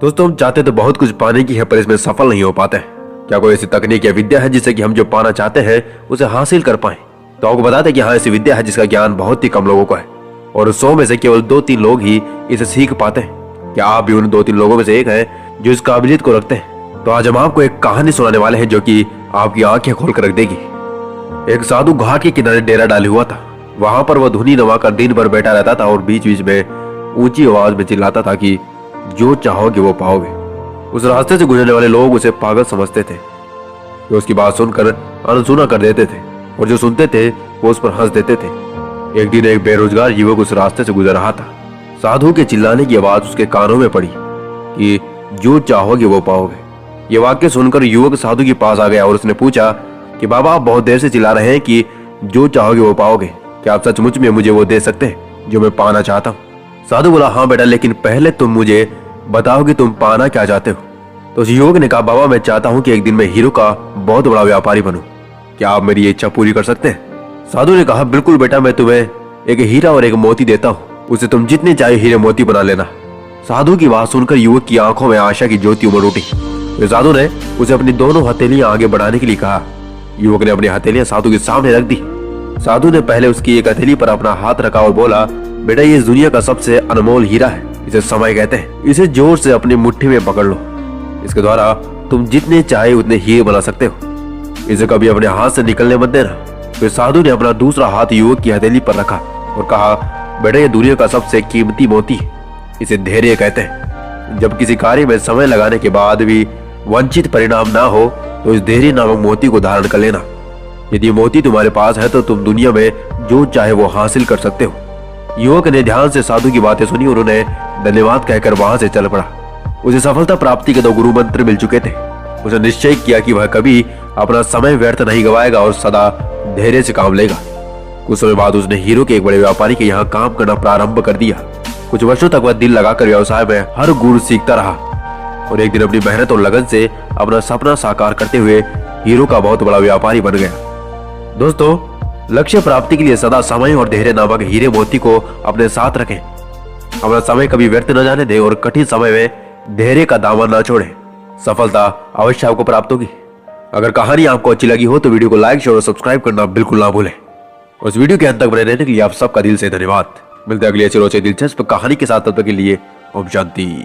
दोस्तों, हम चाहते तो बहुत कुछ पाने की है पर इसमें सफल नहीं हो पाते। क्या कोई ऐसी तकनीक या विद्या है जिससे कि हम जो पाना चाहते हैं उसे हासिल कर पाए? तो आपको बता दें कि हाँ, ऐसी विद्या है जिसका ज्ञान बहुत ही कम लोगों को है और 100 में से केवल 2-3 लोग ही इसे सीख पाते हैं। क्या आप भी उन 2-3 लोगों में से एक हैं जो इस काबिलियत को रखते हैं? तो आज हम आपको एक कहानी सुनाने वाले हैं जो कि आपकी आंखें खोल कर रख देगी। एक साधु घाट के किनारे डेरा डाले हुआ था। वहां पर वह धुनी नवाकर दिन भर बैठा रहता था और बीच बीच में ऊंची आवाज में चिल्लाता था कि जो चाहोगे वो पाओगे। उस रास्ते से गुजरने वाले लोग उसे पागल समझते थे। वे उसकी बात सुनकर अनसुना कर देते थे और जो सुनते थे वो उस पर हंस देते थे। एक दिन एक बेरोजगार युवक उस रास्ते से गुजर रहा था। साधु के चिल्लाने की आवाज उसके कानों में पड़ी कि जो चाहोगे वो पाओगे। ये वाक्य सुनकर युवक साधु के पास आ गया और उसने पूछा कि बाबा, आप बहुत देर से चिल्ला रहे हैं कि जो चाहोगे वो पाओगे। क्या आप सचमुच में मुझे वो दे सकते हैं जो मैं पाना चाहता हूँ? साधु बोला, हाँ बेटा, लेकिन पहले तुम मुझे बताओ कि तुम पाना क्या चाहते हो। तो उस युवक ने कहा, बाबा, मैं चाहता हूँ कि एक दिन मैं हीरो का बहुत बड़ा व्यापारी बनूं। क्या आप मेरी इच्छा पूरी कर सकते हैं? साधु ने कहा, बिल्कुल बेटा, मैं तुम्हें एक हीरा और एक मोती देता हूँ। उसे तुम जितने चाहे हीरे मोती बना लेना। साधु की बात सुनकर युवक की आंखों में आशा की ज्योति उमड़ उठी। तो साधु ने उसे अपनी दोनों हथेलियां आगे बढ़ाने के लिए कहा। युवक ने अपनी हथेलियां साधु के सामने रख दी। साधु ने पहले उसकी एक हथेली पर अपना हाथ रखा और बोला, बेटा, ये इस दुनिया का सबसे अनमोल हीरा है। इसे समय कहते हैं। इसे जोर से अपनी मुट्ठी में पकड़ लो। इसके द्वारा तुम जितने चाहे उतने हीरे बना सकते हो। इसे कभी अपने हाथ से निकलने मत देना। फिर साधु ने अपना दूसरा हाथ युवक की हथेली पर रखा और कहा, बेटा, ये दुनिया का सबसे कीमती मोती है। इसे धैर्य कहते हैं। जब किसी कार्य में समय लगाने के बाद भी वांछित परिणाम ना हो तो इस धैर्य नामक मोती को धारण कर लेना। यदि मोती तुम्हारे पास है तो तुम दुनिया में जो चाहे वो हासिल कर सकते हो। युवक ने ध्यान से साधु की बातें सुनी और उन्हें धन्यवाद कहकर वहां से चल पड़ा। उसे सफलता प्राप्ति के 2 गुरु मंत्र मिल चुके थे। उसने निश्चय किया कि वह कभी अपना समय व्यर्थ नहीं गवाएगा और सदा धैर्य से काम लेगा। कुछ समय बाद उसने हीरो के एक बड़े व्यापारी के यहाँ काम करना प्रारंभ कर दिया। कुछ वर्षों तक वह दिल लगाकर व्यवसाय में हर गुण सीखता रहा और एक दिन अपनी मेहनत और लगन से अपना सपना साकार करते हुए हीरो का बहुत बड़ा व्यापारी बन गया। दोस्तों, लक्ष्य प्राप्ति के लिए सदा समय और धैर्य नामक हीरे मोती को अपने साथ रखें। अपना समय कभी व्यर्थ न जाने दें और कठिन समय में धैर्य का दामन न छोड़ें। सफलता अवश्य आपको प्राप्त होगी। अगर कहानी आपको अच्छी लगी हो तो वीडियो को लाइक, शेयर और सब्सक्राइब करना बिल्कुल ना भूलें। उस वीडियो के अंत तक बने रहने के लिए आप सबका दिल से धन्यवाद। मिलते हैं अगली अच्छी रोचक दिलचस्प कहानी के साथ। तब तक के लिए ओम शांति।